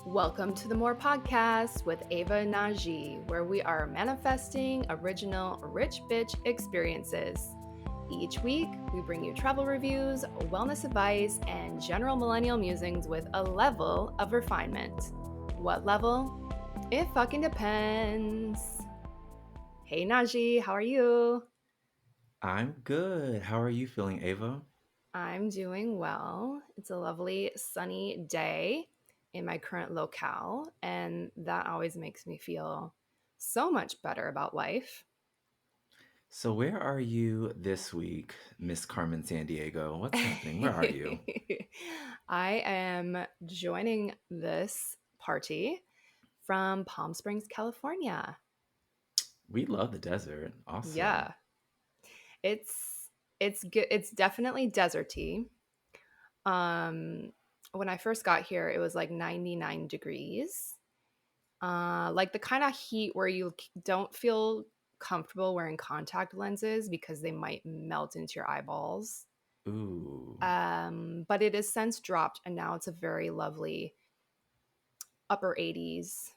Welcome to the More Podcast with Ava and Najee, where we are manifesting original rich bitch experiences. Each week, we bring you travel reviews, wellness advice, and general millennial musings with a level of refinement. What level? It fucking depends. Hey Najee, how are you? I'm good. How are you feeling, Ava? I'm doing well. It's a lovely sunny day in my current locale, and that always makes me feel so much better about life. So, where are you this week, Miss Carmen San Diego? What's happening? Where are you? I am joining this party from Palm Springs, California. We love the desert. Awesome. Yeah, it's good. It's definitely deserty. Um, when I first got here, it was like 99 degrees. Like the kind of heat where you don't feel comfortable wearing contact lenses because they might melt into your eyeballs. Ooh. But it has since dropped, and now it's a very lovely upper 80s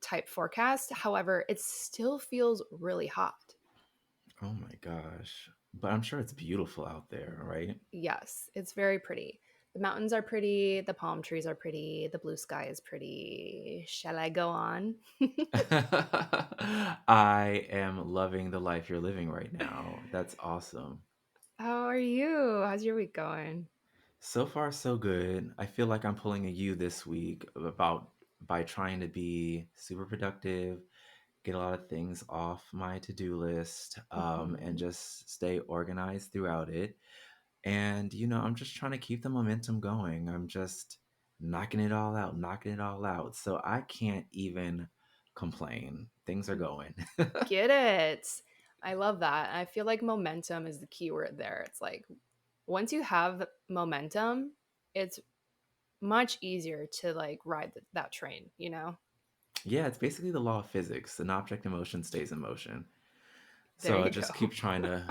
type forecast. However, it still feels really hot. Oh my gosh. But I'm sure it's beautiful out there, right? Yes, it's very pretty. The mountains are pretty, the palm trees are pretty, the blue sky is pretty. Shall I go on? I am loving the life you're living right now. That's awesome. How are you? How's your week going? So far, so good. I feel like I'm pulling a you this week about by trying to be super productive, get a lot of things off my to-do list, and Mhm. just stay organized throughout it. And I'm just trying to keep the momentum going. I'm just knocking it all out. So I can't even complain. Things are going. Get it. I love that. I feel like momentum is the key word there. It's like once you have momentum, it's much easier to like ride that train, you know? Yeah, it's basically the law of physics. An object in motion stays in motion. There So I you just go. keep trying to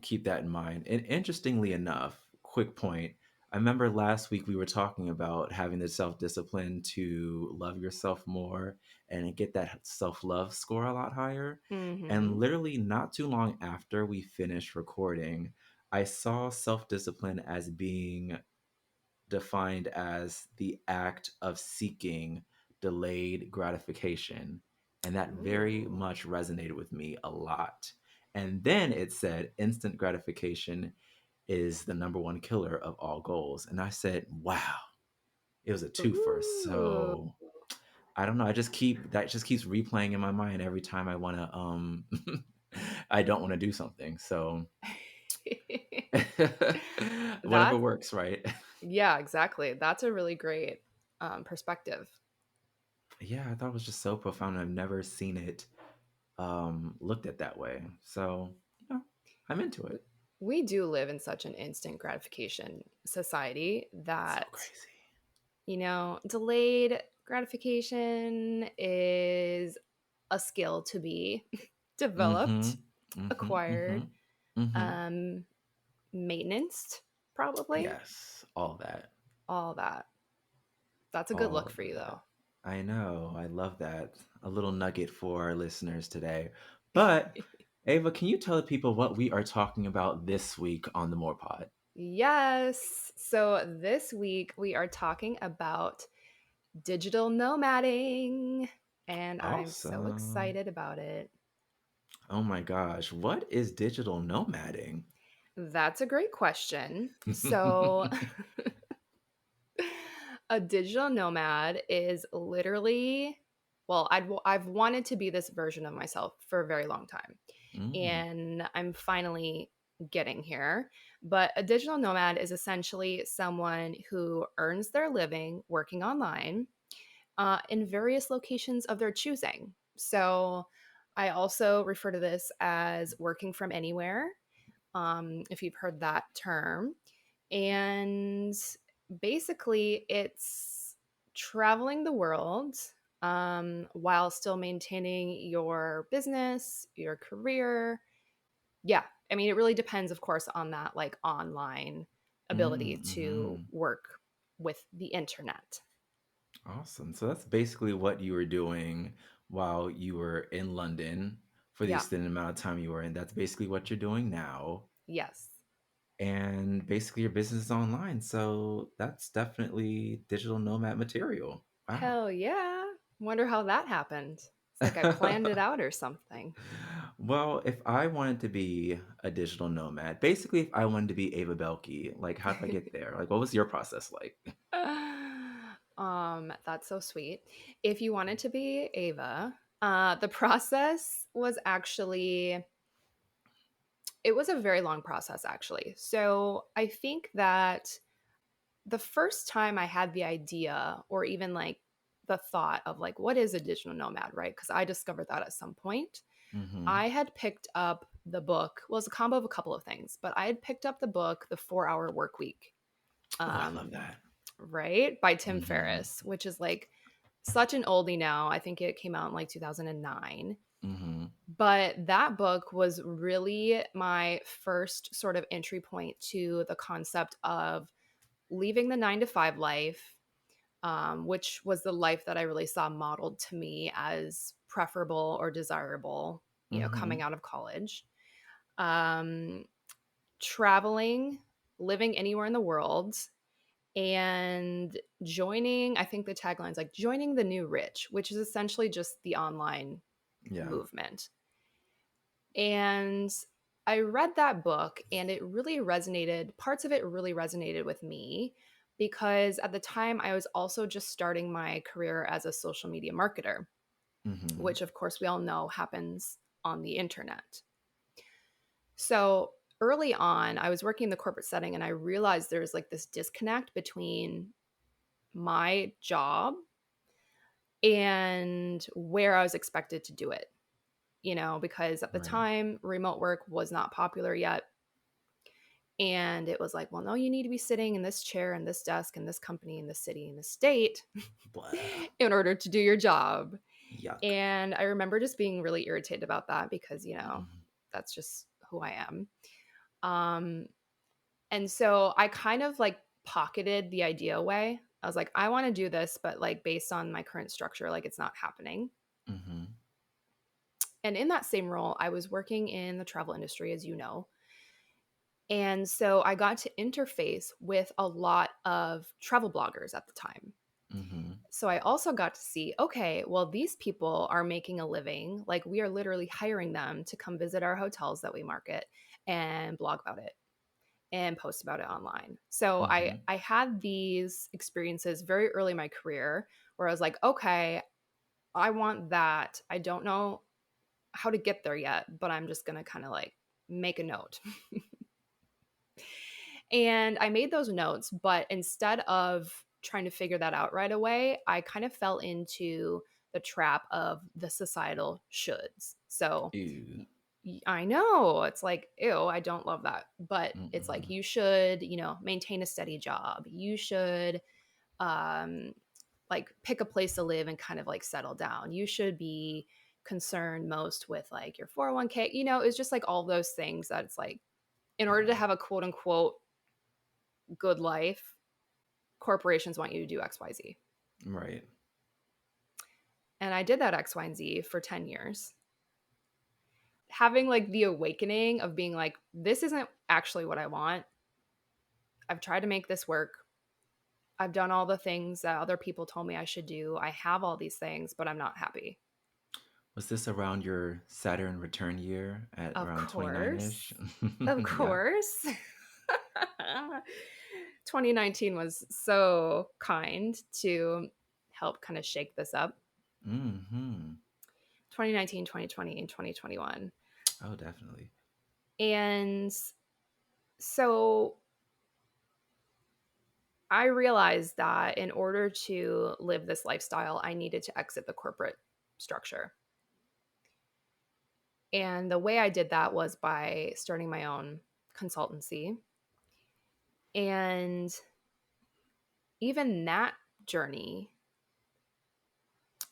keep that in mind. And interestingly enough, quick point, I remember last week we were talking about having the self discipline to love yourself more and get that self love score a lot higher. And Mhm. literally, not too long after we finished recording, I saw self discipline as being defined as the act of seeking delayed gratification. And that very Ooh. much resonated with me a lot. And then it said instant gratification is the number one killer of all goals. And I said, wow, it was a twofer. Ooh. So I don't know. That just keeps replaying in my mind every time I want to, I don't want to do something. So whatever That's works, right? yeah, exactly. That's a really great perspective. Yeah, I thought it was just so profound. I've never seen it looked at that way. So, yeah, I'm into it. We do live in such an instant gratification society So that crazy. delayed gratification is a skill to be Mm-hmm. developed, Mm-hmm. Mm-hmm. acquired, Mm-hmm. um, maintenance, probably. Yes, all that. All that. That's a good All look of for you, that. though. I know. I love that. A little nugget for our listeners today. But Ava, can you tell the people what we are talking about this week on the More Pod? Yes. So this week we are talking about digital nomading, and I'm so Awesome. excited about it. Oh my gosh. What is digital nomading? That's a great question. So, a digital nomad is literally, well, I've wanted to be this version of myself for a very long time. Mm. And I'm finally getting here. But a digital nomad is essentially someone who earns their living working online in various locations of their choosing. So I also refer to this as working from anywhere, if you've heard that term. And basically, it's traveling the world while still maintaining your business, your career. Yeah, I mean, it really depends, of course, on that like online ability Mm, to mhm. work with the internet. Awesome. So that's basically what you were doing while you were in London for the Yeah. extended amount of time you were in. That's basically what you're doing now. Yes. And basically your business is online. So that's definitely digital nomad material. Wow. Hell yeah. Wonder how that happened. It's like I planned it out or something. Well, if I wanted to be a digital nomad, basically if I wanted to be Ava Belkey, like how did I get there? Like what was your process like? That's so sweet. If you wanted to be Ava, the process was actually it was a very long process actually. So I think that the first time I had the idea or even like the thought of like what is a digital nomad, right? Because I discovered that at some point. Mm-hmm. I had picked up the book. Well, it's a combo of a couple of things, but I had picked up the book, The 4 Hour Work Week, Oh, I love um, that. right, by Tim Mm-hmm. Ferriss, which is like such an oldie now. I think it came out in like 2009. Mm-hmm. But that book was really my first sort of entry point to the concept of leaving the 9 to 5 life, which was the life that I really saw modeled to me as preferable or desirable, coming Mm-hmm. out of college. Um, Traveling, living anywhere in the world, and joining, I think the tagline's like joining the new rich, which is essentially just the online Yeah. movement. And I read that book and it really resonated, parts of it really resonated with me because at the time I was also just starting my career as a social media marketer, Mm-hmm. which of course we all know happens on the internet. So early on, I was working in the corporate setting and I realized there's like this disconnect between my job and where I was expected to do it, because at the Right. time, remote work was not popular yet. And it was like, well, no, you need to be sitting in this chair and this desk and this company in this city in this state Blah. in order to do your job. Yuck. And I remember just being really irritated about that because, Mm-hmm. that's just who I am. Um, and so I kind of like pocketed the idea away. I was like, I want to do this, but like based on my current structure, like it's not happening. Mm-hmm. And in that same role, I was working in the travel industry, as you know. And so I got to interface with a lot of travel bloggers at the time. Mm-hmm. So I also got to see, okay, well, these people are making a living. Like we are literally hiring them to come visit our hotels that we market and blog about it and post about it online. So I Mm-hmm. I had these experiences very early in my career where I was like, okay, I want that. I don't know how to get there yet, but I'm just going to kind of like make a note. And I made those notes, but instead of trying to figure that out right away, I kind of fell into the trap of the societal shoulds. So Ew. I know it's like, ew, I don't love that. But it's like, Mm-mm. you should, maintain a steady job. You should, um, like, pick a place to live and kind of like settle down. You should be concerned most with like your 401k. It's just like all those things that it's like, in order to Yeah. have a quote unquote good life, corporations want you to do XYZ. Right. And I did that X, Y, and Z for 10 years. Having like the awakening of being like, this isn't actually what I want. I've tried to make this work. I've done all the things that other people told me I should do. I have all these things, but I'm not happy. Was this around your Saturn return year at Of around 29-ish? course. Of Yeah. course. 2019 was so kind to help kind of shake this up. Mm-hmm. 2019, 2020, and 2021. Oh, definitely. And so I realized that in order to live this lifestyle, I needed to exit the corporate structure. And the way I did that was by starting my own consultancy. And even that journey,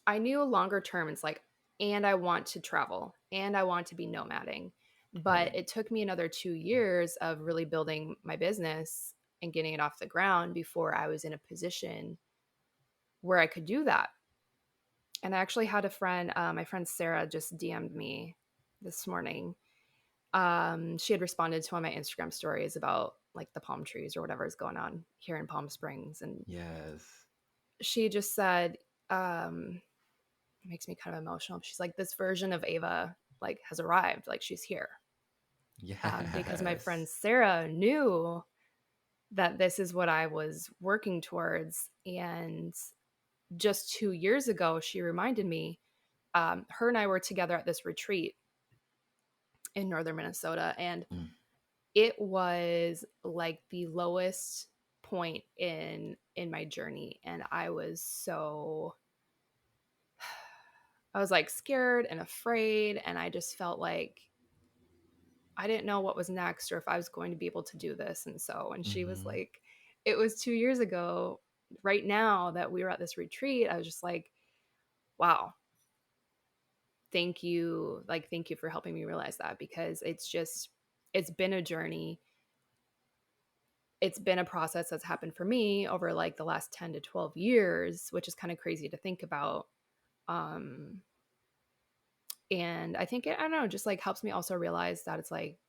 I knew longer term, it's like, and I want to travel and I want to be nomading. But Right. it took me another 2 years of really building my business and getting it off the ground before I was in a position where I could do that. And I actually had a friend, my friend Sarah, just DM'd me this morning. She had responded to one of my Instagram stories about like the palm trees or whatever is going on here in Palm Springs. And Yes. she just said, it makes me kind of emotional. She's like, this version of Ava like has arrived, like she's here. Because my friend Yes. Sarah knew that this is what I was working towards. And just 2 years ago, she reminded me, her and I were together at this retreat in northern Minnesota. And Mm, it was like the lowest point in my journey. And I was like scared and afraid. And I just felt like I didn't know what was next or if I was going to be able to do this. And so when she was mhm. like, it was 2 years ago, right now that we were at this retreat, I was just like, wow, thank you. Like, thank you for helping me realize that because it's been a journey. It's been a process that's happened for me over like the last 10 to 12 years, which is kind of crazy to think about. Um, and I think I don't know, just like helps me also realize that it's like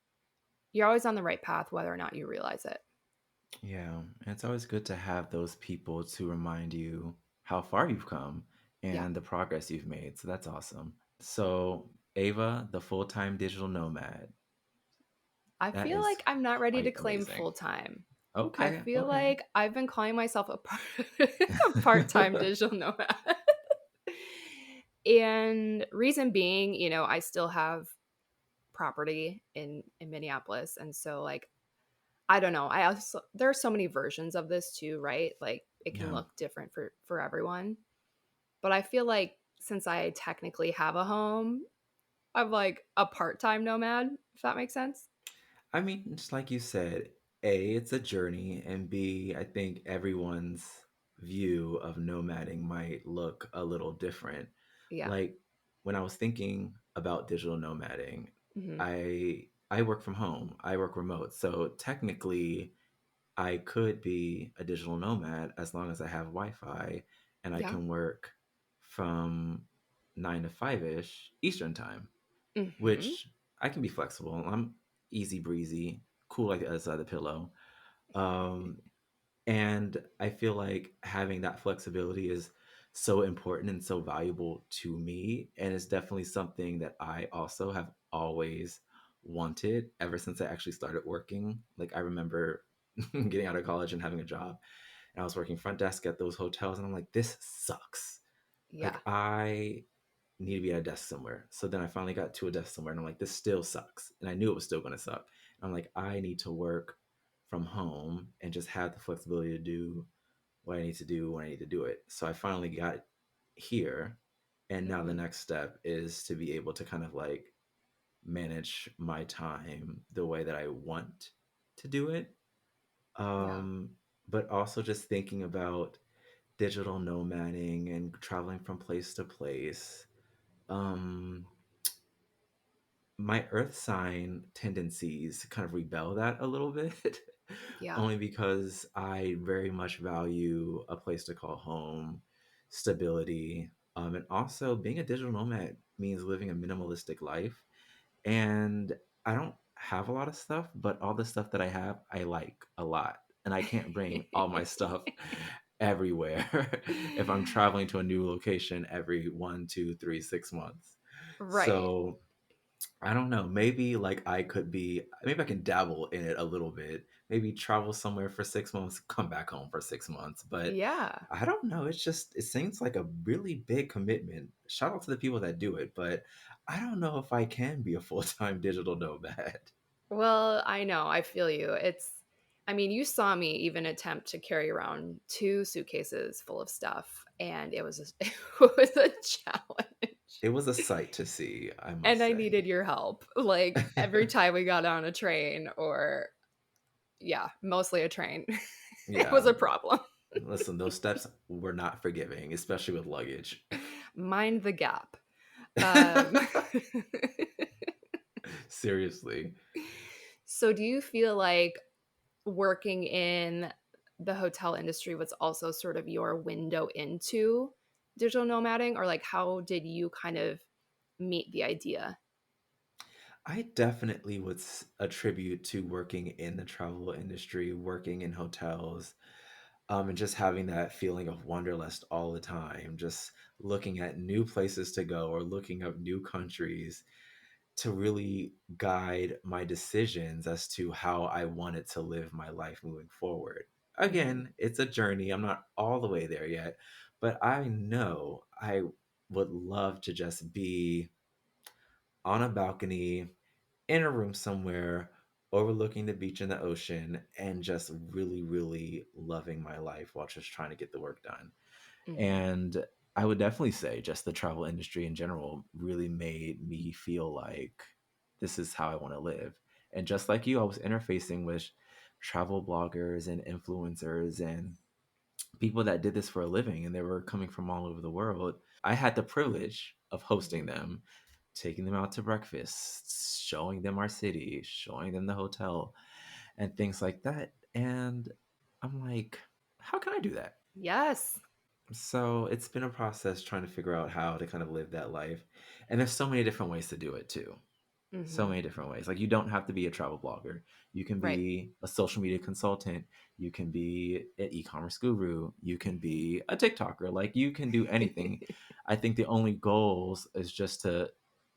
you're always on the right path, whether or not you realize it. Yeah, and it's always good to have those people to remind you how far you've come Yeah. and the progress you've made. So that's awesome. So, Ava, the full-time digital nomad, I that feel is like I'm not ready to quite claim amazing. full time. I Okay, feel okay. like I've been calling myself a part time digital nomad. And reason being, I still have property in Minneapolis. And so, like, I don't know. I also, there are so many versions of this too, right? Like, it can Yeah. look different for everyone. But I feel like since I technically have a home, I'm like a part time nomad, if that makes sense. I mean, just like you said, A, it's a journey, and B, I think everyone's view of nomading might look a little different. Yeah. Like when I was thinking about digital nomading, Hmm. I work from home. I work remote. So technically I could be a digital nomad as long as I have Wi-Fi and I Yeah. can work from 9 to 5ish Eastern time, Hmm. which I can be flexible. I'm easy breezy, cool like the other side of the pillow. Um, and I feel like having that flexibility is so important and so valuable to me. And it's definitely something that I also have always wanted ever since I actually started working. Like, I remember getting out of college and having a job, and I was working front desk at those hotels, and I'm like, this sucks. Yeah. Like, I need to be at a desk somewhere. So then I finally got to a desk somewhere, and I'm like, this still sucks. And I knew it was still going to suck. And I'm like, I need to work from home and just have the flexibility to do what I need to do when I need to do it. So I finally got here. And now the Hmm. next step is to be able to kind of like manage my time the way that I want to do it. Yeah. Um, but also just thinking about digital nomading and traveling from place to place. Um, my earth sign tendencies kind of rebel that a little bit, Yeah. only because I very much value a place to call home, stability, and also being a digital nomad means living a minimalistic life. And I don't have a lot of stuff, but all the stuff that I have, I like a lot. And I can't bring all my stuff everywhere if I'm traveling to a new location every 1, 2, 3, 6 months. Right. So I don't know. Maybe like maybe I can dabble in it a little bit. Maybe travel somewhere for 6 months, come back home for 6 months. But Yeah. I don't know. It seems like a really big commitment. Shout out to the people that do it, but I don't know if I can be a full time digital nomad. Well, I know. I feel you. I mean, you saw me even attempt to carry around two suitcases full of stuff, and it was a challenge. It was a sight to see, I And must I say. needed your help. Like every time we got on a train, or yeah, mostly a train, it was Yeah. a problem. Listen, those steps were not forgiving, especially with luggage. Mind the gap. Um, Seriously. so, do you feel like working in the hotel industry was also sort of your window into digital nomading, or like how did you kind of meet the idea? I definitely would attribute to working in the travel industry, working in hotels, and just having that feeling of wanderlust all the time, just looking at new places to go or looking up new countries to really guide my decisions as to how I wanted to live my life moving forward. Hmm. Again, it's a journey. I'm not all the way there yet, but I know I would love to just be on a balcony in a room somewhere overlooking the beach and the ocean and just really, really loving my life while just trying to get the work done. Hmm. And I would definitely say just the travel industry in general really made me feel like this is how I want to live. And just like you, I was interfacing with travel bloggers and influencers and people that did this for a living, and they were coming from all over the world. I had the privilege of hosting Hmm. them, taking them out to breakfast, showing them our city, showing them the hotel, and things like that. And I'm like, how can I do that? Yes. So it's been a process trying to figure out how to kind of live that life. And there's so many different ways to do it too. So Hmm. many different ways. Like you don't have to be a travel blogger. You can Right. be a social media consultant. You can be an e-commerce guru. You can be a TikToker. Like you can do anything. I think the only goals is just to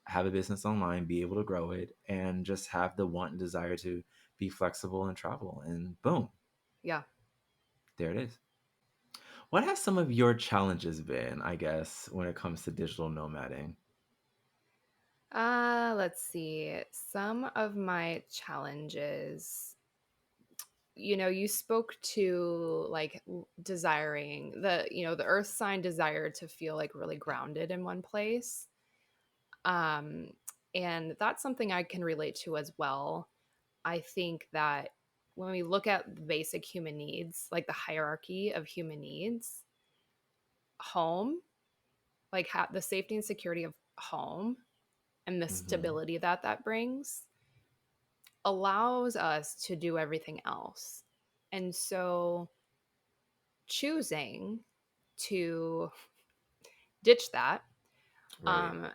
have a business online, be able to grow it, and just have the want and desire to be flexible and travel. And boom, Yeah. there it is. What have some of your challenges been, I guess, when it comes to digital nomading? Let's see. Some of my challenges, you spoke to like desiring the earth sign desire to feel like really grounded in one place. Um, and that's something I can relate to as well. I think that when we look at the basic human needs, like the hierarchy of human needs, home, like the safety and security of home and the Hmm. stability that that brings allows us to do everything else. And so choosing to ditch that Right. um,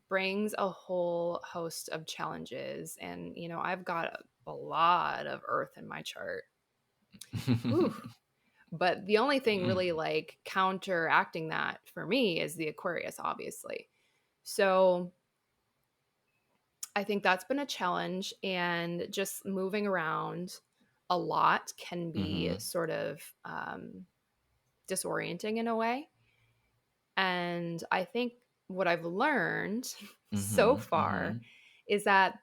brings a whole host of challenges. And, I've got a lot of earth in my chart. Whew. But the only thing really like counteracting that for me is the Aquarius, obviously. So I think that's been a challenge. And just moving around a lot can be Hmm. sort of disorienting in a way. And I think what I've learned so Hmm. far Hmm. is that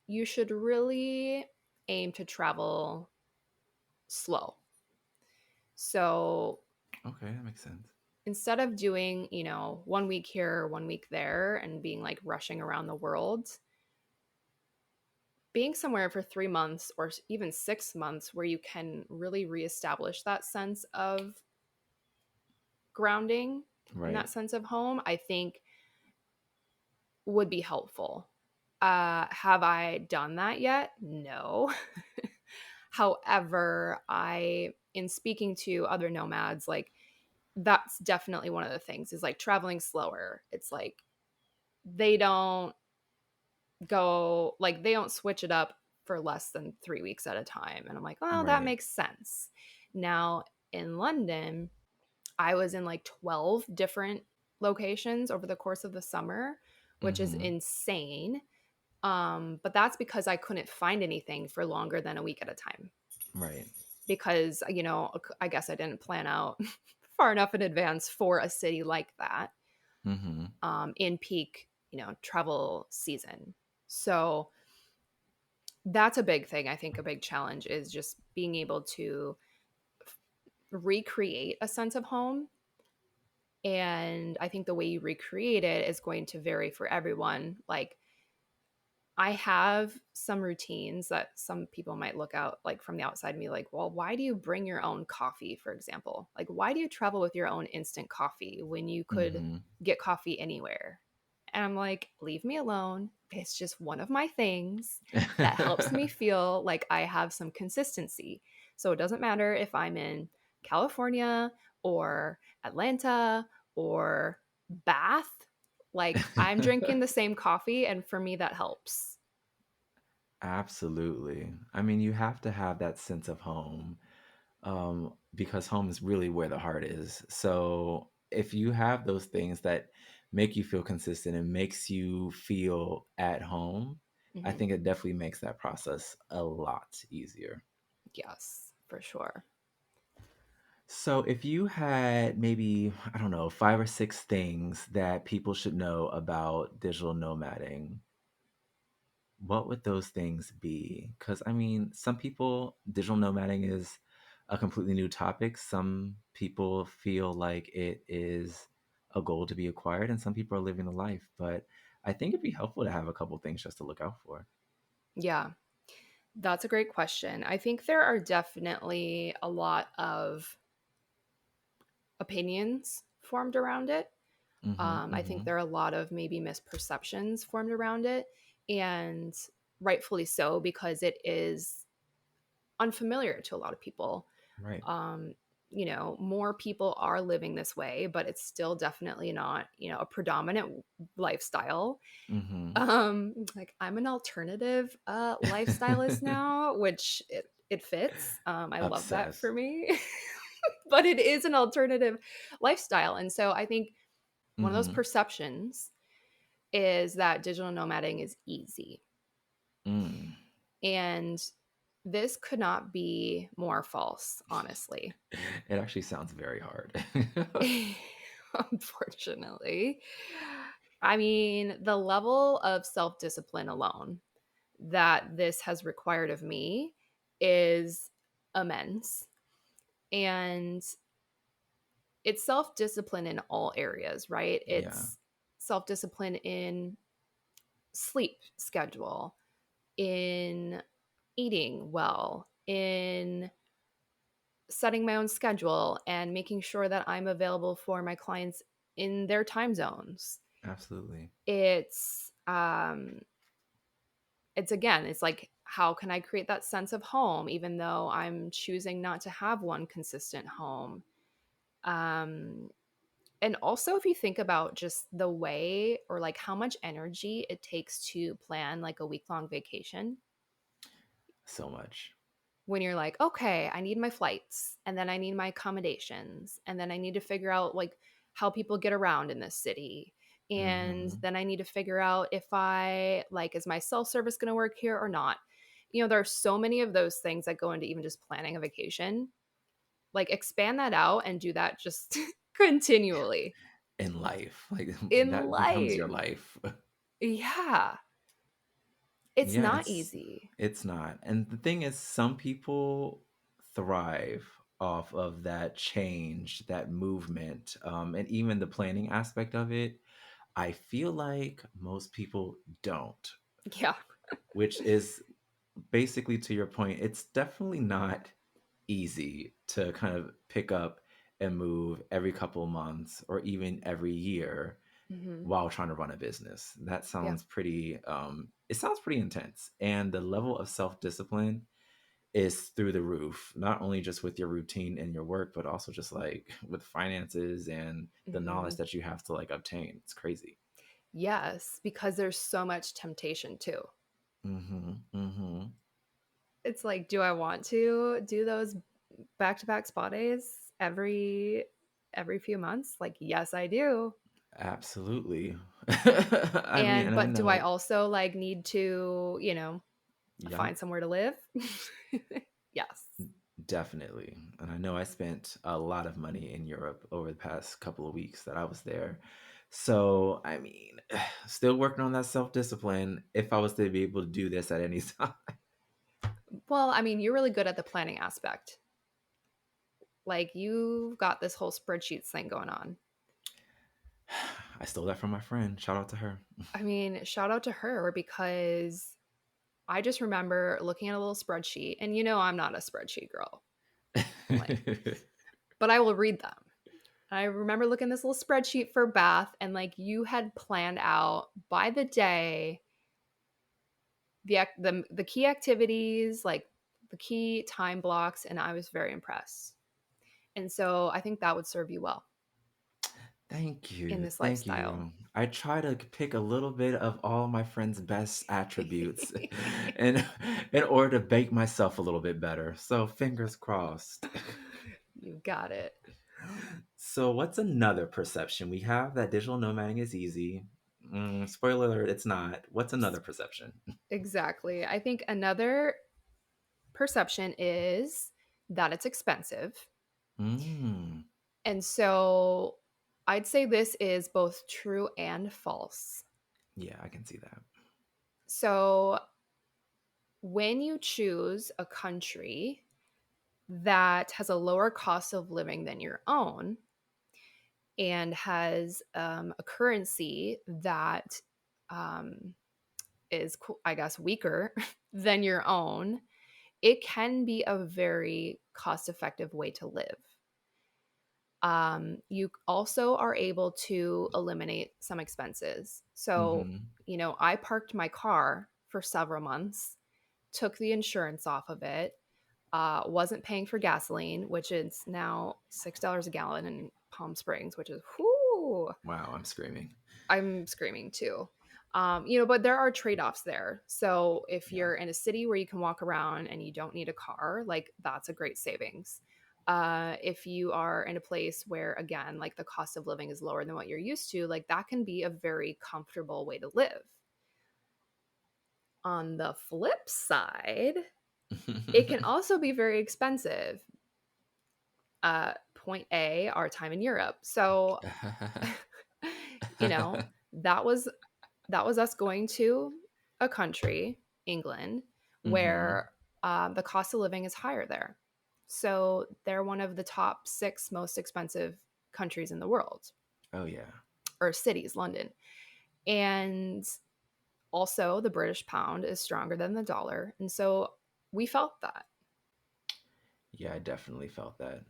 you should really aim to travel slow. So Okay, that makes sense. instead of doing, 1 week here, 1 week there, and being like rushing around the world, being somewhere for 3 months or even 6 months where you can really reestablish that sense of grounding and that Right. sense of home, I think would be helpful. Have I done that yet? No. However, in speaking to other nomads, like that's definitely one of the things is like traveling slower. It's like they don't they don't switch it up for less than 3 weeks at a time. And I'm like, well, that Right. makes sense. Now in London, I was in like 12 different locations over the course of the summer, which is Hmm. insane. But that's because I couldn't find anything for longer than a week at a time Right. because, I guess I didn't plan out far enough in advance for a city like that Hmm. in peak, travel season. So that's a big thing. I think a big challenge is just being able to recreate a sense of home. And I think the way you recreate it is going to vary for everyone. Like, I have some routines that some people might look out like from the outside and be like, well, why do you bring your own coffee, for example? Like, why do you travel with your own instant coffee when you could Hmm. get coffee anywhere? And I'm like, leave me alone. It's just one of my things that helps me feel like I have some consistency. So it doesn't matter if I'm in California or Atlanta or Bath. Like, I'm drinking the same coffee, and for me, that helps. Absolutely. I mean, you have to have that sense of home, because home is really where the heart is. So if you have those things that make you feel consistent and makes you feel at home, I Hmm. think it definitely makes that process a lot easier. Yes, for sure. So if you had maybe, I don't know, 5 or 6 things that people should know about digital nomading, what would those things be? Because I mean, some people, digital nomading is a completely new topic. Some people feel like it is a goal to be acquired, and some people are living the life. But I think it'd be helpful to have a couple things just to look out for. Yeah, that's a great question. I think there are definitely a lot of opinions formed around it. Mm-hmm. I think Mm-hmm. there are a lot of maybe misperceptions formed around it, and rightfully so, because it is unfamiliar to a lot of people. Right. Um, more people are living this way, but it's still definitely not, a predominant lifestyle. Mm-hmm. Like, I'm an alternative lifestylist now, which it fits. I love that for Obsessed. me. But it is an alternative lifestyle. And so I think one of those Mm-hmm. perceptions is that digital nomading is easy. Mm. And this could not be more false, honestly. It actually sounds very hard. Unfortunately. I mean, the level of self discipline alone that this has required of me is immense. And it's self discipline in all areas, right? Yeah, It's self discipline in sleep schedule, in eating well, in setting my own schedule and making sure that I'm available for my clients in their time zones. absolutely. It's again, it's like, how can I create that sense of home even though I'm choosing not to have one consistent home? Um and also, if you think about just the way, or like how much energy it takes to plan like a week long vacation, So much. when you're like, okay, I need my flights, and then I need my accommodations, and then I need to figure out like how people get around in this city. And Mm-hmm. then I need to figure out if I like, is my self service going to work here or not? There are so many of those things that go into even just planning a vacation. Like, expand that out and do that just continually In life, like in that becomes your life. life. Yeah, it's Yeah, not easy. it's not. And the thing is, some people thrive off of that change, that movement, and even the planning aspect of it. I feel like most people don't, Yeah. which is basically to your point. It's definitely not easy to kind of pick up and move every couple of months or even every year Hmm. while trying to run a business. That Yeah. sounds pretty it sounds pretty intense. And the level of self-discipline is through the roof, not only just with your routine and your work, but also just like with finances and the knowledge Hmm. that you have to like obtain. It's crazy. Yes, because there's so much temptation too. Mhm. Mhm. It's like, do I want to do those back to back spa days every few months? Like, yes, I do. Absolutely. I mean, And and I but do I know, also like need to, yeah, find somewhere to live? Yes. definitely. And I know I spent a lot of money in Europe over the past couple of weeks that I was there. So, I mean, still working on that self discipline if I was to be able to do this at any time. Well, I mean, you're really good at the planning aspect. Like, you've got this whole spreadsheets thing going on. I stole that from my friend. Shout out to her. I mean, shout out to her, because I just remember looking at a little spreadsheet, and I'm not a spreadsheet girl. Like, but I will read them. I remember looking at this little spreadsheet for Bath, and like, you had planned out by the day the key activities, like the key time blocks, and I was very impressed. And so I think that would serve you well Thank in you. this Thank lifestyle. you. I try to pick a little bit of all my friends' best attributes and in order to bake myself a little bit better. So fingers crossed. You got it. So what's another perception? We have that digital nomading is easy. Spoiler alert, it's not. What's another perception? Exactly. I think another perception is that it's expensive. Mm, And so I'd say this is both true and false. yeah, I can see that. So when you choose a country that has a lower cost of living than your own and has a currency that um, is, I guess, weaker than your own, it can be a very cost effective way to live. You also are able to eliminate some expenses. So, Mm-hmm. I parked my car for several months, took the insurance off of it, wasn't paying for gasoline, which is now $6 a gallon in Palm Springs, which is whoo, Wow, I'm screaming. I'm screaming too. But there are trade-offs there. So if Yeah. you're in a city where you can walk around and you don't need a car, like that's a great savings. If you are in a place where again, like the cost of living is lower than what you're used to, like that can be a very comfortable way to live. On the flip side, it can also be very expensive. Point A, our time in Europe. So, you know, that was that was us going to a country, England, Mm-hmm. where the cost of living is higher there. So they're one of the top six most expensive countries in the world, Oh yeah. or cities, London. And also, the British pound is stronger than the dollar. And so we felt that. Yeah, I definitely felt that.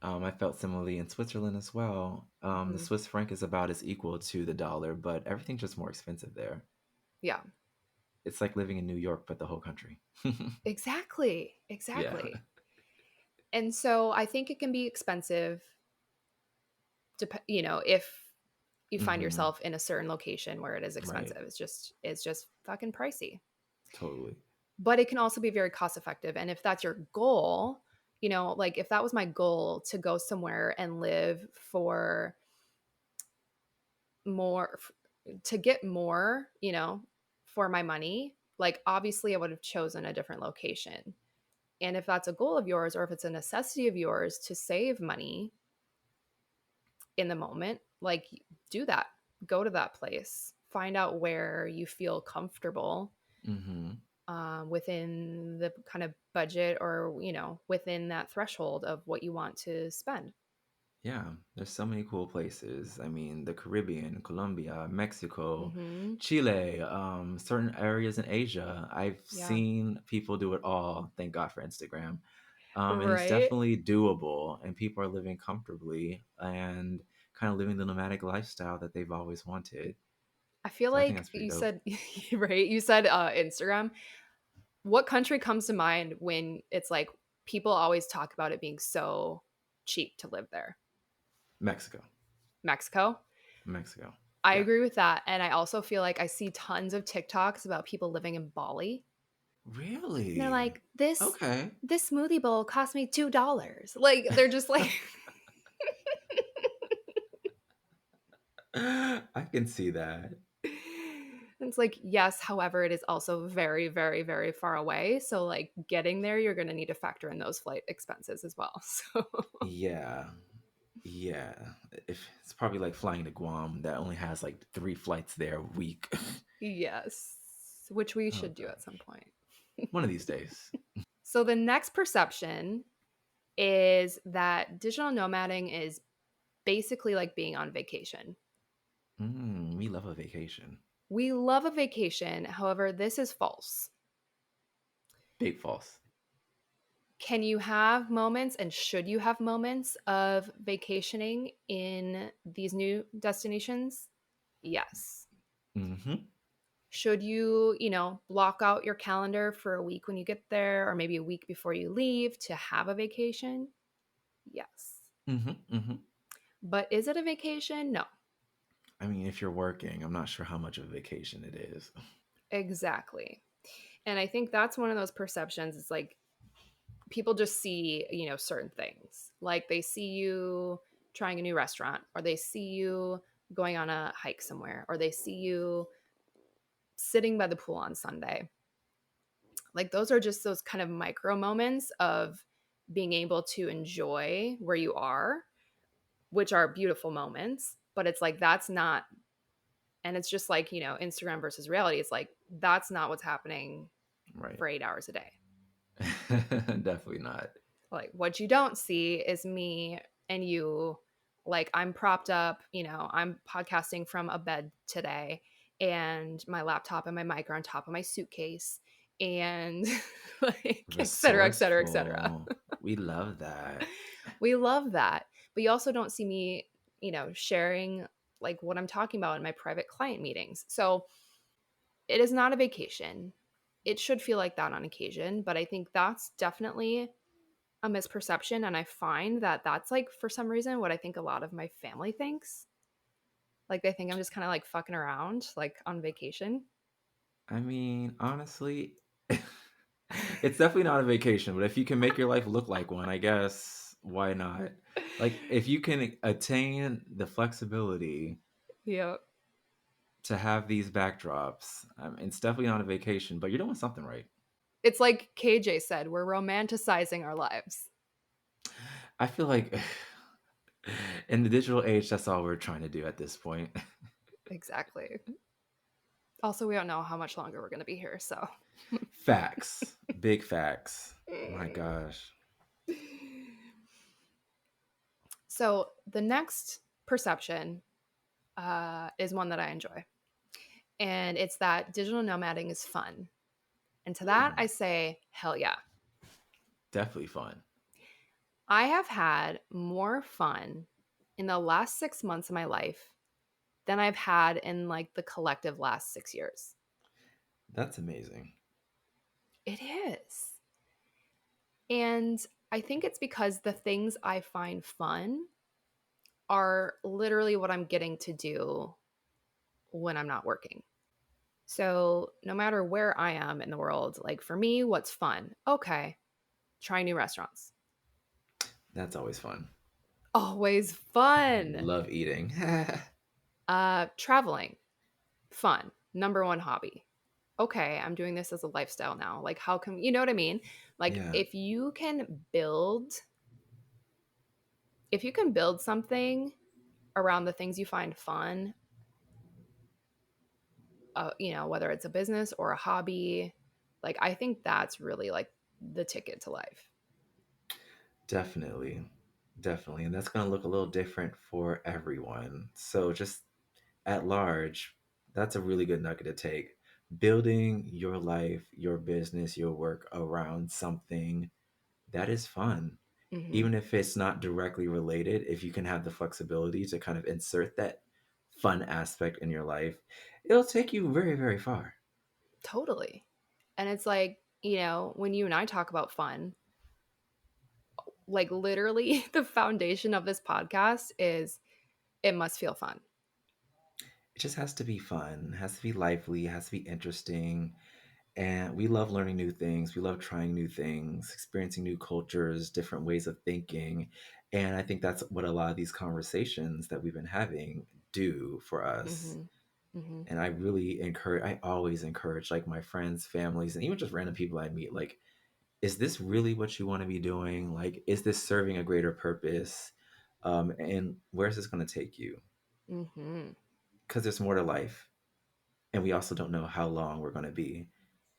I felt similarly in Switzerland as well. The Mhm. Swiss franc is about as equal to the dollar, but everything's just more expensive there. Yeah, It's like living in New York, but the whole country. exactly. Yeah. Exactly. And so I think it can be expensive, if you find Mm-hmm. yourself in a certain location where it is Right. expensive. It's just fucking pricey. Totally. But it can also be very cost effective. And if that's your goal, like if that was my goal to go somewhere and live for more, to get more, for my money, like obviously I would have chosen a different location. And if that's a goal of yours, or if it's a necessity of yours to save money in the moment, like do that. Go to that place. Find out where you feel comfortable Mm-hmm. within the kind of budget, or, within that threshold of what you want to spend. Yeah, there's so many cool places. I mean, the Caribbean, Colombia, Mexico, Hmm. Chile, certain areas in Asia. I've Yeah. seen people do it all. Thank God for Instagram. And it's Right. definitely doable, and people are living comfortably and kind of living the nomadic lifestyle that they've always wanted. I feel So I think like that's pretty you dope. said, right? You said Instagram. What country comes to mind when it's like people always talk about it being so cheap to live there? Mexico. Mexico. Mexico. I Yeah. agree with that. And I also feel like I see tons of TikToks about people living in Bali. And they're Really? like, this Okay. this smoothie bowl cost me $2. Like they're just like I can see that. it's like, yes, however, it is also very, very, very far away. So like getting there, you're gonna need to factor in those flight expenses as well. So Yeah. Yeah. If it's probably like flying to Guam that only has like 3 flights there a week. yes. Which we Oh should do at some gosh. point. One of these days. So the next perception is that digital nomading is basically like being on vacation. We love a vacation. We love a vacation. However, this is false. Big false. Can you have moments, and should you have moments of vacationing in these new destinations? Yes. Mm-hmm. Should you, block out your calendar for a week when you get there or maybe a week before you leave to have a vacation? Yes. Mhm, mhm. But is it a vacation? No. I mean, if you're working, I'm not sure how much of a vacation it is. Exactly. And I think that's one of those perceptions. It's like people just see, certain things. Like they see you trying a new restaurant, or they see you going on a hike somewhere, or they see you sitting by the pool on Sunday. Like those are just those kind of micro moments of being able to enjoy where you are, which are beautiful moments. But it's like that's not, and it's just like, Instagram versus reality. It's like that's not what's happening Right. for 8 hours a day. Definitely not. Like what you don't see is me and you, like I'm propped up, I'm podcasting from a bed today, and my laptop and my mic are on top of my suitcase, and like et cetera, et cetera, et cetera. Resourceful. We love that. We love that. But you also don't see me, sharing like what I'm talking about in my private client meetings. So it is not a vacation. It should feel like that on occasion, but I think that's definitely a misperception. And I find that that's like, for some reason, what I think a lot of my family thinks. Like they think I'm just kind of like fucking around, like on vacation. I mean, honestly, it's definitely not a vacation, but if you can make your life look like one, I guess why not? Like, if you can attain the flexibility Yeah. to have these backdrops, it's definitely not a vacation, but you're doing something right. It's like KJ said, we're romanticizing our lives. I feel like in the digital age, that's all we're trying to do at this point. Exactly. Also, we don't know how much longer we're going to be here. So, Facts. Big facts. My gosh. so the next perception is one that I enjoy. And it's that digital nomading is fun. And to that, Ooh, I say, hell yeah. definitely fun. I have had more fun in the last 6 months of my life than I've had in like the collective last 6 years. That's amazing. It is. And I think it's because the things I find fun are literally what I'm getting to do when I'm not working. So, no matter where I am in the world, like for me, what's fun? Okay, try new restaurants. That's always fun. Always fun. Love eating. Traveling, fun. Number one hobby. Okay, I'm doing this as a lifestyle now. Like, how come, you know what I mean? Like, Yeah, if you can build something around the things you find fun, whether it's a business or a hobby, like, I think that's really like the ticket to life. definitely. Definitely. And that's going to look a little different for everyone. So, just at large, that's a really good nugget to take. Building your life, your business, your work around something that is fun. Hmm. Even if it's not directly related, if you can have the flexibility to kind of insert that fun aspect in your life, it'll take you very, very far. Totally. And it's like, when you and I talk about fun, like literally the foundation of this podcast is it must feel fun. It just has to be fun, it has to be lively, it has to be interesting. And we love learning new things. We love trying new things, experiencing new cultures, different ways of thinking. And I think that's what a lot of these conversations that we've been having do for us. Hmm. Hmm. And I always encourage like my friends, families, and even just random people I meet, like, is this really what you want to be doing? Like, is this serving a greater purpose? And where's this going to take you? Hmm. Because there's more to life. And we also don't know how long we're going to be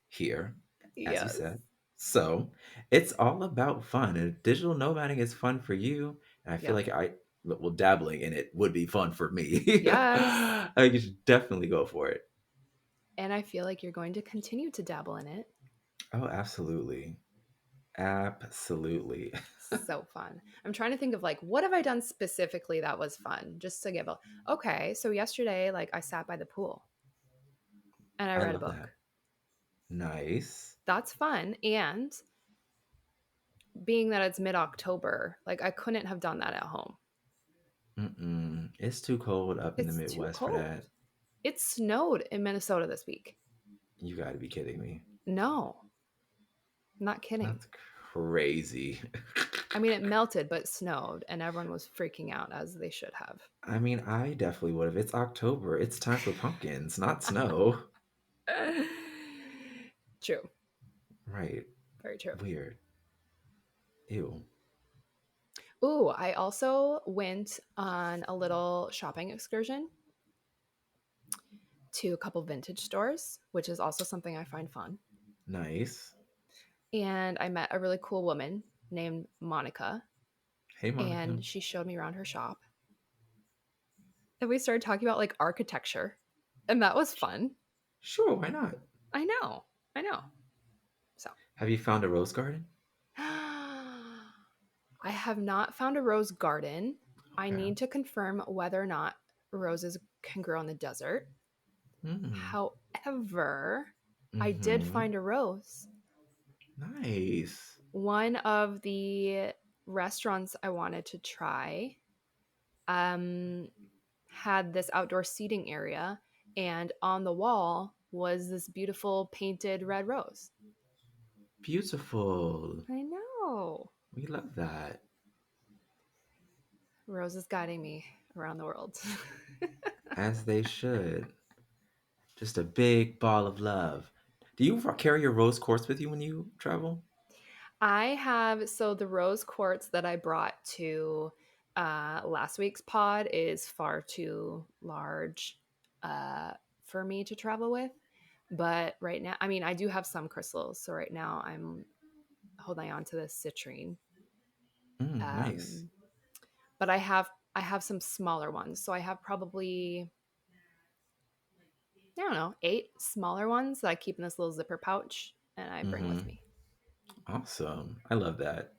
here, as you Yes. said. So it's all about fun. And digital nomading is fun for you. And I feel Yep. like dabbling in it would be fun for me. Yes. I think you should definitely go for it. And I feel like you're going to continue to dabble in it. Oh, absolutely. Absolutely. So fun. I'm trying to think of like what have I done specifically that was fun just to give a okay, so yesterday like I sat by the pool. and I I read a love that. book. Nice. That's fun. And being that it's mid October, like I couldn't have done that at home. Mm-mm. It's too cold up in the It's too Midwest for cold. that. It snowed in Minnesota this week. You got to be kidding me. No, not kidding. That's crazy. I mean, it melted, but it snowed, and everyone was freaking out as they should have. I mean, I definitely would have. It's October. It's time for pumpkins, not snow. True. Right. Very true. Weird. Ew. Ooh, I also went on a little shopping excursion to a couple vintage stores, which is also something I find fun. Nice. And I met a really cool woman named Monica, Hey, Monica. and she showed me around her shop. And we started talking about like architecture, and that was fun. Sure, why not? I know. I know. So, Have you found a rose garden? I have not found a rose garden. I Okay. need to confirm whether or not roses can grow in the desert. Mm. However, I did Mm-hmm. find a rose. Nice. One of the restaurants I wanted to try um, had this outdoor seating area, and on the wall was this beautiful painted red rose. Beautiful. I know. We love that. Rose is guiding me around the world. As they should. Just a big ball of love. Do you carry your rose quartz with you when you travel? I have, so the rose quartz that I brought to last week's pod is far too large uh, for me to travel with. But right now, I mean, I do have some crystals. So right now I'm holding on to this citrine. Nice. Um, but I have some smaller ones. So I have probably, I don't know, 8 smaller ones that I keep in this little zipper pouch and I bring with Mm-hmm. me. Awesome. I love that.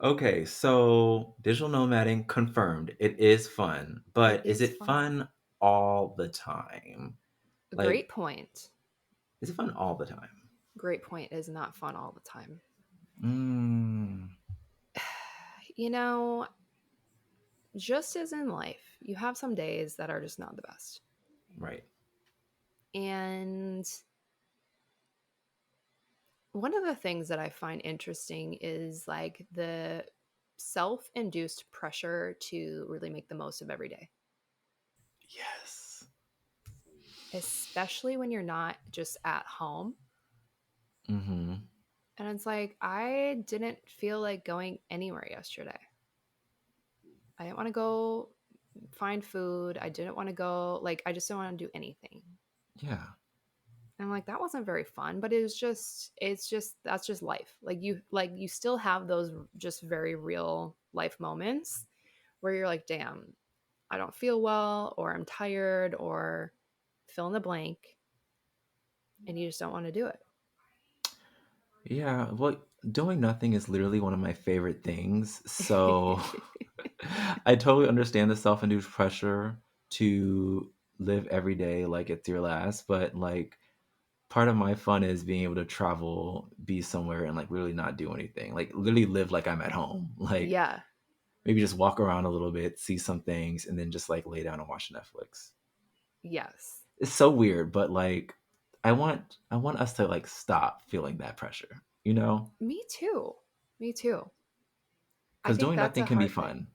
Okay, so digital nomading confirmed. It is fun, It but is is it fun. fun all the time? Great Like, point. is it fun all the time? Great point is not fun all the time. Mm, You know, just as in life, you have some days that are just not the best. right. And one of the things that I find interesting is like the self induced pressure to really make the most of every day, Yes. especially when you're not just at home. Mm-hmm. And it's like, I didn't feel like going anywhere yesterday. I didn't want to go find food. I didn't want to go, like, I just didn't want to do anything. Yeah. And I'm like, that wasn't very fun, but it's just that's just life. Like you still have those just very real life moments where you're like, damn, I don't feel well, or I'm tired, or fill in the blank, and you just don't want to do it. Yeah. Well, doing nothing is literally one of my favorite things. So I totally understand the self-induced pressure to live every day like it's your last, but like part of my fun is being able to travel, be somewhere and like literally not do anything. Like literally live like I'm at home. Like Yeah. maybe just walk around a little bit, see some things, and then just like lay down and watch Netflix. Yes. It's so weird, but like I want us to like stop feeling that pressure, you know? Me too. Me too. I Because think doing that's nothing a can be hard thing.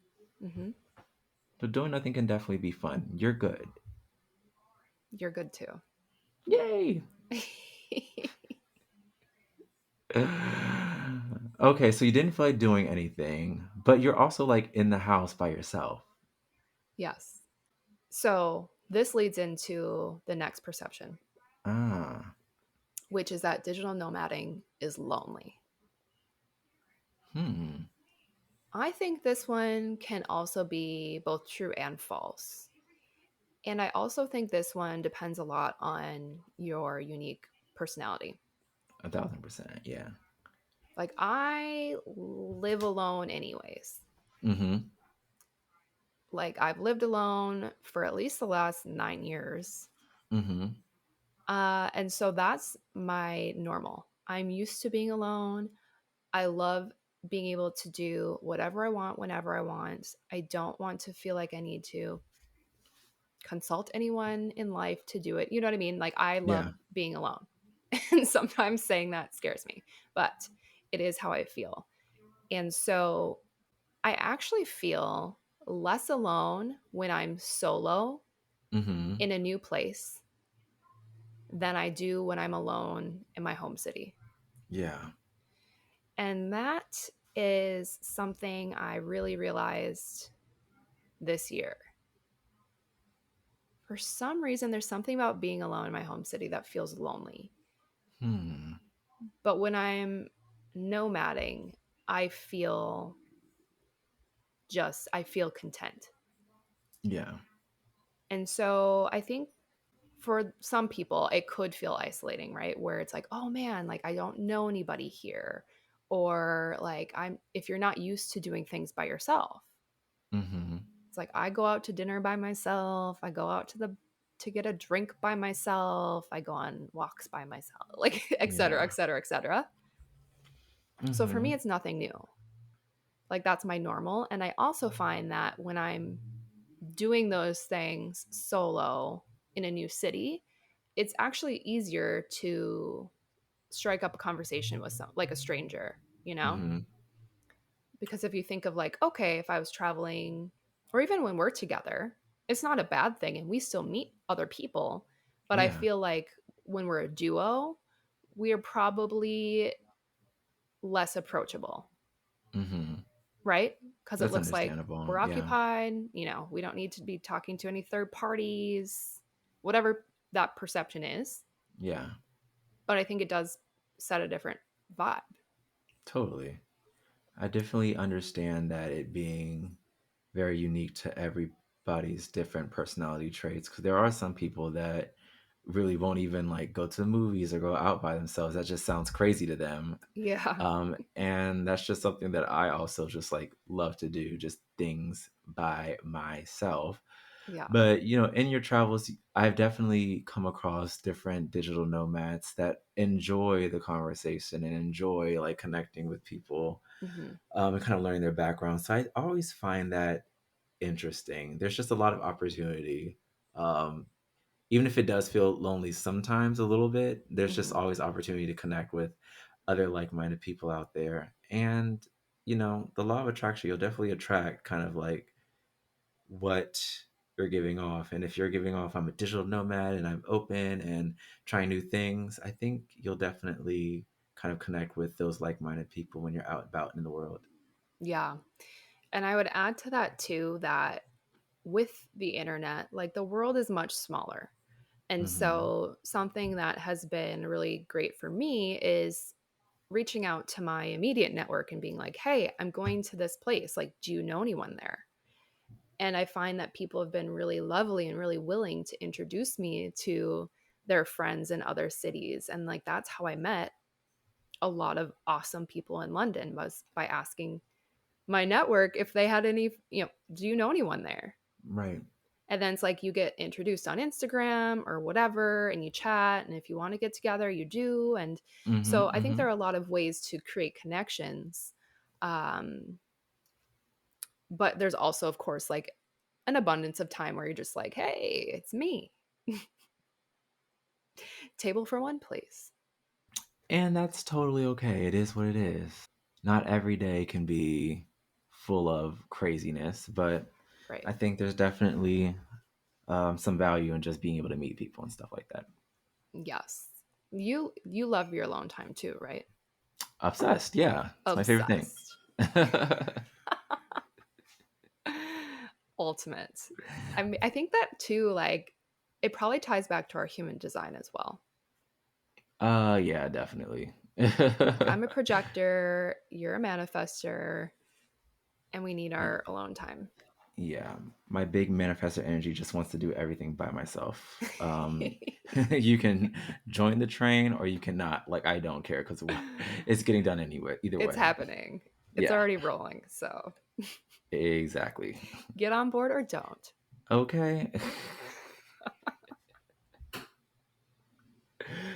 fun. Hmm. So doing nothing can definitely be fun. You're good. You're good too. Yay! Okay, so you didn't feel like doing anything, but you're also like in the house by yourself. Yes. So this leads into the next perception, Ah, which is that digital nomading is lonely. hmm. I think this one can also be both true and false. And I also think this one depends a lot on your unique personality. 1,000%. Yeah. Like, I live alone, anyways. Mm-hmm. Like, I've lived alone for at least the last 9 years. Mm-hmm. And so that's my normal. I'm used to being alone. I love being able to do whatever I want whenever I want. I don't want to feel like I need to consult anyone in life to do it. You know what I mean? Like, I love Yeah. being alone. And sometimes saying that scares me, but it is how I feel. And so I actually feel less alone when I'm solo Mm-hmm. in a new place than I do when I'm alone in my home city. Yeah. And that is something I really realized this year. For some reason, there's something about being alone in my home city that feels lonely. Hmm. But when I'm nomading, I feel I feel content. Yeah. And so I think for some people, it could feel isolating, right? Where it's like, oh man, like I don't know anybody here. Or like, if you're not used to doing things by yourself, Mm-hmm. it's like I go out to dinner by myself. I go out to get a drink by myself. I go on walks by myself, like et cetera, Yeah. et cetera, et cetera. So for Mm-hmm. me, it's nothing new. Like that's my normal. And I also find that when I'm doing those things solo in a new city, it's actually easier to strike up a conversation with like a stranger, you know? Mm-hmm. Because if you think of like, okay, if I was traveling or even when we're together, it's not a bad thing and we still meet other people. But I Yeah. feel like when we're a duo, we are probably less approachable, Mm-hmm. right? Because it That's looks like understandable. we're Yeah. occupied, we don't need to be talking to any third parties, whatever that perception is. Yeah. But I think it does set a different vibe. Totally. I definitely understand that it being very unique to everybody's different personality traits because there are some people that really won't even like go to the movies or go out by themselves. That just sounds crazy to them. Yeah. And that's just something that I also just like love to do, just things by myself. Yeah. But in your travels, I've definitely come across different digital nomads that enjoy the conversation and enjoy like connecting with people, Hmm. and kind of learning their background. So I always find that interesting. There's just a lot of opportunity. Um, Even if it does feel lonely sometimes a little bit, there's just Hmm. always opportunity to connect with other like-minded people out there. And the law of attraction, you'll definitely attract kind of like what you're giving off. And if you're giving off, I'm a digital nomad and I'm open and trying new things, I think you'll definitely kind of connect with those like-minded people when you're out and about in the world. Yeah. And I would add to that too that with the internet, like the world is much smaller. And Hmm. so something that has been really great for me is reaching out to my immediate network and being like, hey, I'm going to this place. Like, do you know anyone there? And I find that people have been really lovely and really willing to introduce me to their friends in other cities. And like, that's how I met a lot of awesome people in London, was by asking my network if they had any, do you know anyone there? Right. And then it's like you get introduced on Instagram or whatever, and you chat. And if you want to get together, you do. And Hmm. so I think Hmm. there are a lot of ways to create connections. Um, but there's also, of course, like an abundance of time where you're just like, hey, it's me. Table for one, please. And that's totally okay. It is what it is. Not every day can be full of craziness, but Right. I think there's definitely some value in just being able to meet people and stuff like that. Yes. You love your alone time too, right? Obsessed, yeah, it's my favorite thing. Obsessed. Ultimate. I mean, I think that too, like, it probably ties back to our human design as well. Yeah, definitely. Like, I'm a projector, you're a manifester, and we need Y- our alone time. yeah, my big manifestor energy just wants to do everything by myself. You can join the train or you cannot. Like I don't care because it's getting done anyway. Either It's way. happening. It's Yeah, already rolling. So exactly. get on board or don't. Okay.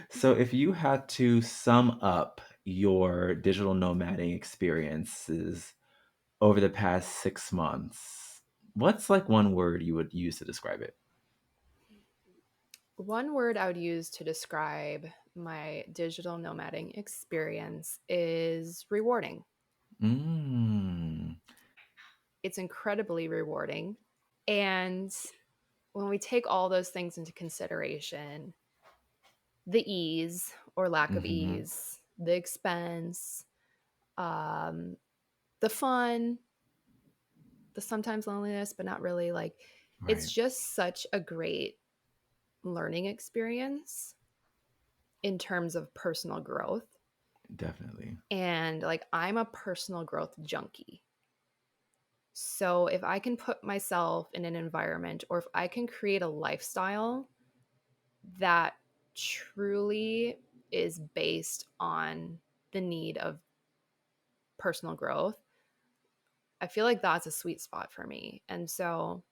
So, if you had to sum up your digital nomading experiences over the past 6 months, what's like one word you would use to describe it? One word I would use to describe my digital nomading experience is rewarding. Mm, It's incredibly rewarding. And when we take all those things into consideration, the ease or lack of hmm. ease, the expense, um, the fun, the sometimes loneliness, but not really, like, it's Right. just such a great learning experience in terms of personal growth. Definitely. And like, I'm a personal growth junkie. So if I can put myself in an environment or if I can create a lifestyle that truly is based on the need of personal growth, I feel like that's a sweet spot for me. And so,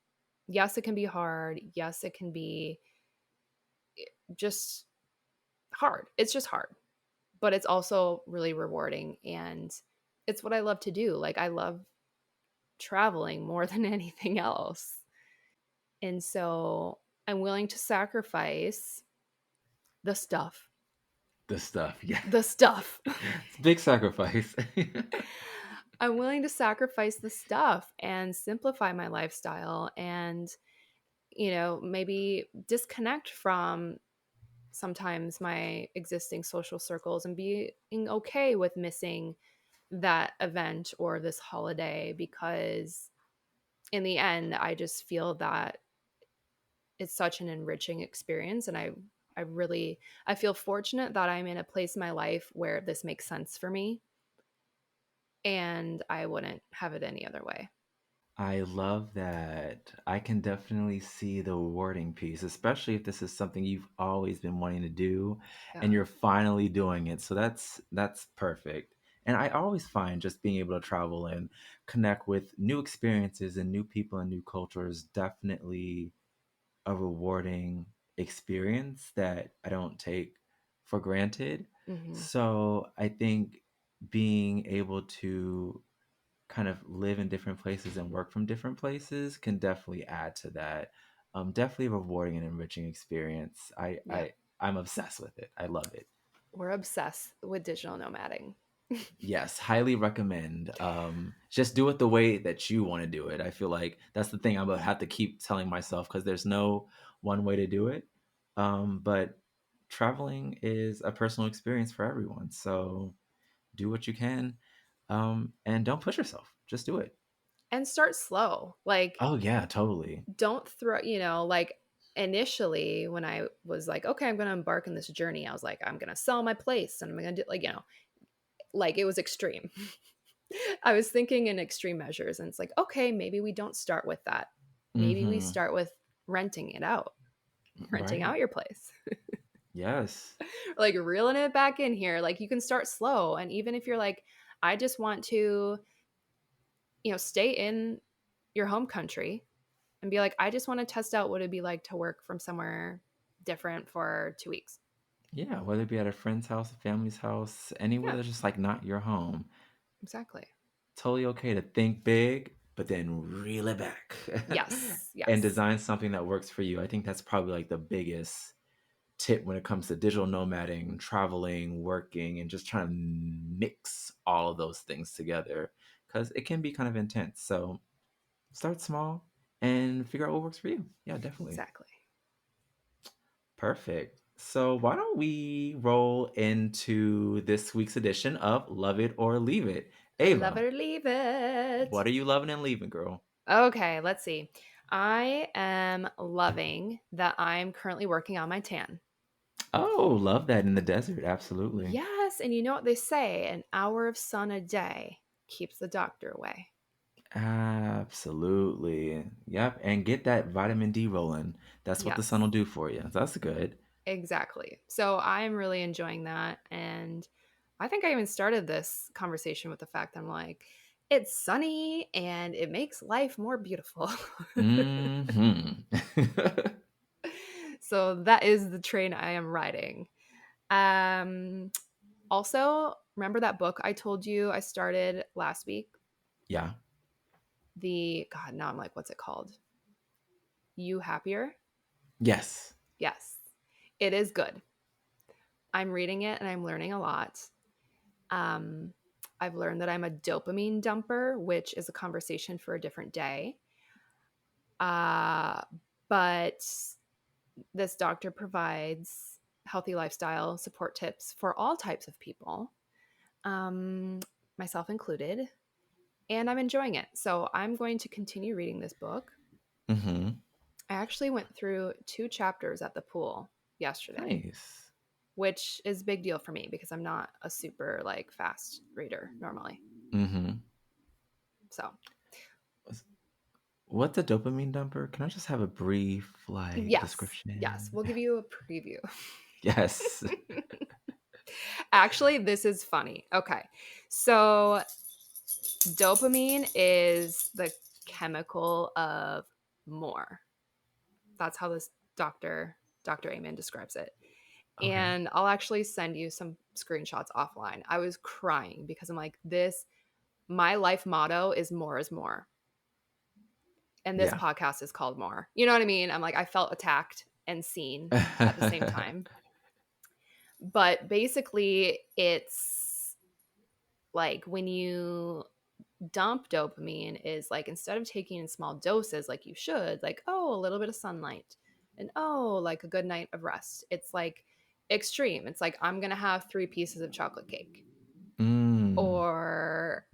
yes, it can be hard. Yes, it can be just hard. It's just hard, but it's also really rewarding. And it's what I love to do. Like, I love traveling more than anything else. And so I'm willing to sacrifice the stuff, The stuff. Yeah. the stuff. It's a big sacrifice. I'm willing to sacrifice the stuff and simplify my lifestyle and, maybe disconnect from sometimes my existing social circles and being okay with missing that event or this holiday because in the end, I just feel that it's such an enriching experience and I feel fortunate that I'm in a place in my life where this makes sense for me and I wouldn't have it any other way. I love that. I can definitely see the rewarding piece, especially if this is something you've always been wanting to do and Yeah. you're finally doing it. So that's perfect. And I always find just being able to travel and connect with new experiences and new people and new cultures definitely a rewarding experience that I don't take for granted. Mhm. So I think being able to kind of live in different places and work from different places can definitely add to that. Definitely a rewarding and enriching experience. Yeah. I'm obsessed with it. I love it. We're obsessed with digital nomading. Yes, highly recommend. Just do it the way that you want to do it. I feel like that's the thing I'm gonna have to keep telling myself because there's no one way to do it. But traveling is a personal experience for everyone. So do what you can, and don't push yourself. Just do it. And start slow. Like, Oh yeah, totally. don't throw, like initially when I was like, okay, I'm going to embark on this journey, I was like, I'm going to sell my place and I'm going to do, like, like it was extreme. I was thinking in extreme measures and it's like, okay, maybe we don't start with that. Maybe we Mm-hmm. start with renting it out, renting Right. out your place. Yes. Like reeling it back in here. Like you can start slow. And even if you're like, I just want to, stay in your home country and be like, I just want to test out what it'd be like to work from somewhere different for 2 weeks. Yeah, whether it be at a friend's house, a family's house, anywhere Yeah, that's just like not your home. exactly. Totally okay to think big, but then reel it back Yes. and Yes. design something that works for you. I think that's probably like the biggest tip when it comes to digital nomading, traveling, working, and just trying to mix all of those things together because it can be kind of intense. So start small and figure out what works for you. Yeah, definitely. Exactly. Perfect. So, why don't we roll into this week's edition of Love It or Leave It? Love Ava, it or leave it. what are you loving and leaving, girl? Okay, let's see. I am loving that I'm currently working on my tan. Oh, love that in the desert. Absolutely. Yes, and you know what they say, an hour of sun a day keeps the doctor away. Absolutely. Yep. And get that vitamin D rolling. That's what the sun Yes, will do for you. That's good. exactly. So I'm really enjoying that. And I think I even started this conversation with the fact that I'm like, it's sunny and it makes life more beautiful. Hmm. So that is the train I am riding. Um, Also, remember that book I told you I started last week? Yeah. The God, now I'm like, what's it called? You Happier? Yes. Yes, it is good. I'm reading it and I'm learning a lot. Um, I've learned that I'm a dopamine dumper, which is a conversation for a different day. Uh, but this doctor provides healthy lifestyle support tips for all types of people, um, myself included, and I'm enjoying it. So I'm going to continue reading this book. Mm-hmm. I actually went through 2 chapters at the pool yesterday, Nice. which is a big deal for me because I'm not a super like fast reader normally. Mm-hmm. So What's a dopamine dumper? Can I just have a brief like yes, yes, description? we'll give you a preview. Yes. Actually, this is funny. Okay. So, dopamine is the chemical of more. That's how this Dr. Amen describes it. Okay. And I'll actually send you some screenshots offline. I was crying because I'm like, this, my life motto is more is more. And this Yeah. podcast is called More. You know what I mean? I'm like, I felt attacked and seen at the same time. But basically, it's like when you dump dopamine is like instead of taking in small doses like you should, like, oh, a little bit of sunlight and oh, like a good night of rest. It's like extreme. It's like I'm going to have 3 pieces of chocolate cake Mm. or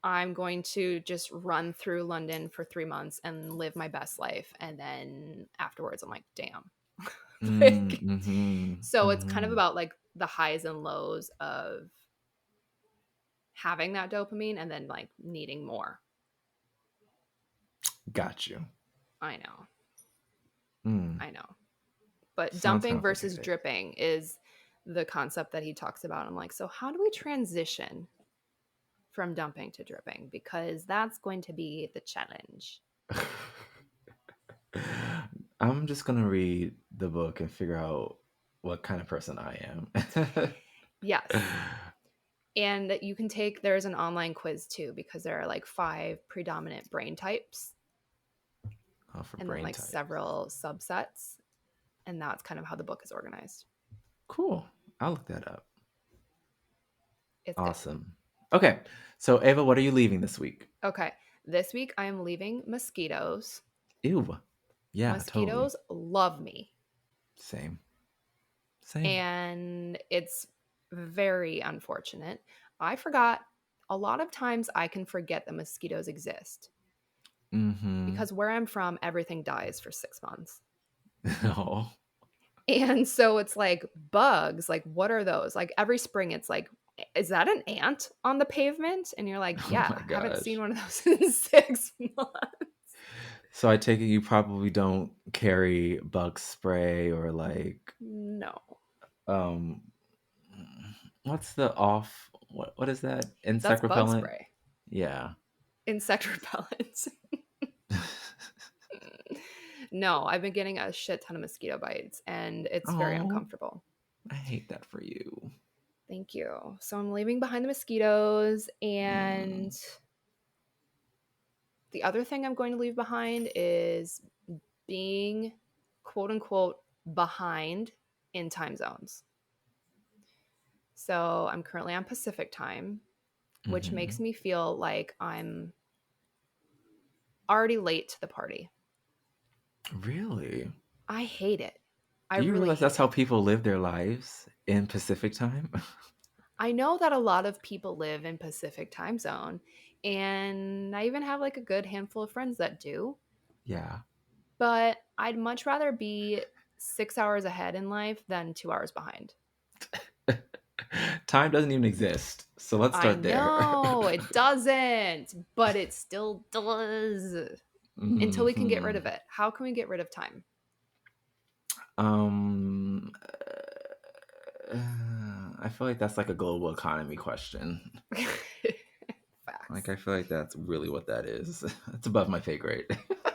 I'm going to just run through London for 3 months and live my best life and then afterwards I'm like, damn. Mm. Like, Mm-hmm. so it's kind of Mm-hmm. about like the highs and lows of having that dopamine and then like needing more. Got you. I know. Mm. I know. But dumping Sounds like a versus headache. dripping is the concept that he talks about. I'm like, so how do we transition from dumping to dripping? Because that's going to be the challenge. I'm just gonna read the book and figure out what kind of person I am. Yes. And you can take, there's an online quiz too, because there are like 5 predominant brain types Oh, for and then brain like types. several subsets. And that's kind of how the book is organized. Cool. I'll look that up. It's good. Awesome. Okay. So Ava, what are you leaving this week? Okay. This week I am leaving mosquitoes. Ew. Yeah, totally. Mosquitoes love me. Same. Same. And it's very unfortunate. I forgot a lot of times I can forget that mosquitoes exist Mm-hmm. because where I'm from, everything dies for 6 months. Oh. And so it's like bugs, like, what are those? Like every spring, it's like, is that an ant on the pavement? And you're like, Oh yeah, my I haven't seen gosh. one of those in 6 months. So I take it you probably don't carry bug spray or like No, um what's the off what is that? that's Insect bug repellent? spray, Yeah. insect repellent. No, I've been getting a shit ton of mosquito bites and it's very Oh, uncomfortable. I hate that for you. Thank you. So I'm leaving behind the mosquitoes. And Mm, the other thing I'm going to leave behind is being quote unquote behind in time zones. So I'm currently on Pacific time, which makes mhm. me feel like I'm already late to the party. Really? I hate it. I Do you really realize hate that's how it. people live their lives in Pacific time? I know that a lot of people live in Pacific time zone, and I even have like a good handful of friends that do. Yeah. But I'd much rather be 6 hours ahead in life than 2 hours behind. Time doesn't even exist. So let's I start there. know it doesn't, but it still does until we can get rid Mhm. of it. How can we get rid of time? Um, I feel like that's like a global economy question. Like, Facts. I feel like that's really what that is. It's above my pay grade.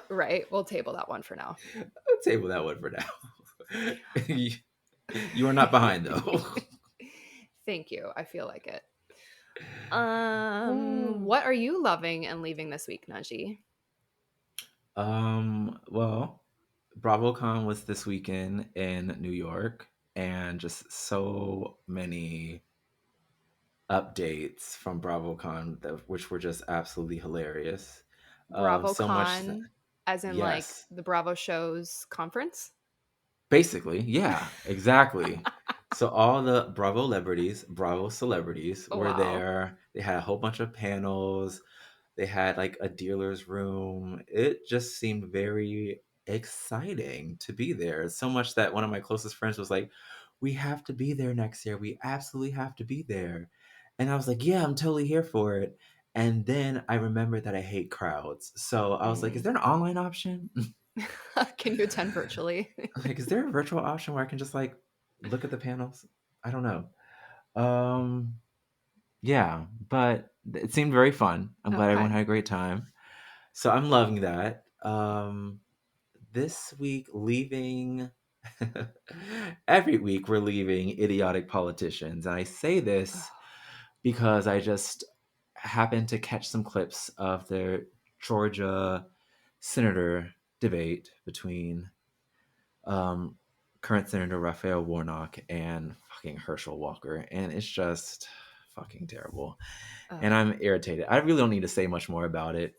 Right. We'll table that one for now. I'll table that one for now. You are not behind though. Thank you. I feel like it. Oh. What are you loving and leaving this week, Najee? Well, BravoCon was this weekend in New York, and just so many updates from BravoCon which were just absolutely hilarious. So much, BravoCon, as in like yes, the Bravo shows conference? basically, yeah, exactly. So all the Bravo celebrities Oh, were wow. there. They had a whole bunch of panels. They had like a dealer's room. It just seemed very exciting to be there. So much that one of my closest friends was like, "We have to be there next year. We absolutely have to be there." And I was like, "Yeah, I'm totally here for it." And then I remembered that I hate crowds. So I was like, "Is Mm. there an online option?" Can you attend virtually? Like, is there a virtual option where I can just like look at the panels? I don't know. Um, yeah, but it seemed very fun. I'm glad everyone Okay. had a great time. So I'm loving that. This week, leaving. Every week, we're leaving idiotic politicians. And I say this because I just happened to catch some clips of their Georgia senator debate between um, current Senator Raphael Warnock and fucking Herschel Walker. And it's just fucking terrible. And Oh, I'm irritated. I really don't need to say much more about it.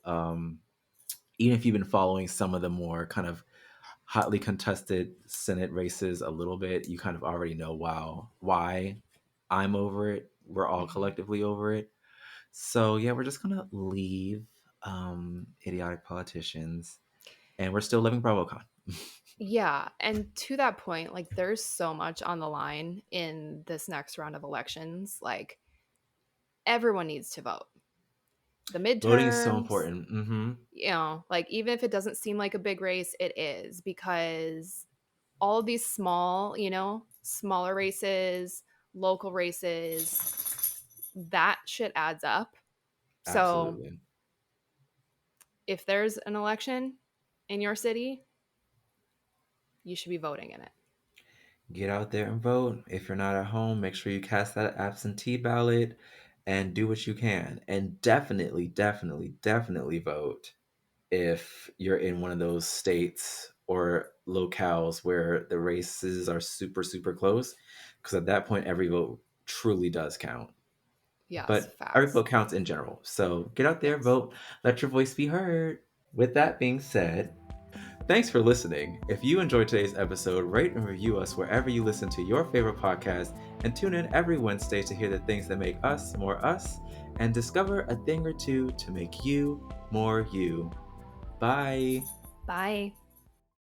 Even if you've been following some of the more kind of hotly contested Senate races a little bit, you kind of already know why I'm over it. We're all mhm. collectively over it. So yeah, we're just gonna leave idiotic politicians, and we're still living BravoCon. Yeah, and to that point, like there's so much on the line in this next round of elections. Like everyone needs to vote. The Voting is so midterms, important. Hmm. like even if it doesn't seem like a big race, it is because all of these small, smaller races, local races, that shit adds up. So Absolutely. if there's an election in your city, you should be voting in it. Get out there and vote. If you're not at home, make sure you cast that absentee ballot and do what you can. And definitely, definitely, definitely vote if you're in one of those states or locales where the races are super, super close. Because at that point, every vote truly does count. Yes, But every facts. vote counts in general. So get out there, Yes. vote, let your voice be heard. With that being said, thanks for listening. If you enjoyed today's episode, rate and review us wherever you listen to your favorite podcast, and tune in every Wednesday to hear the things that make us more us and discover a thing or two to make you more you. Bye. Bye.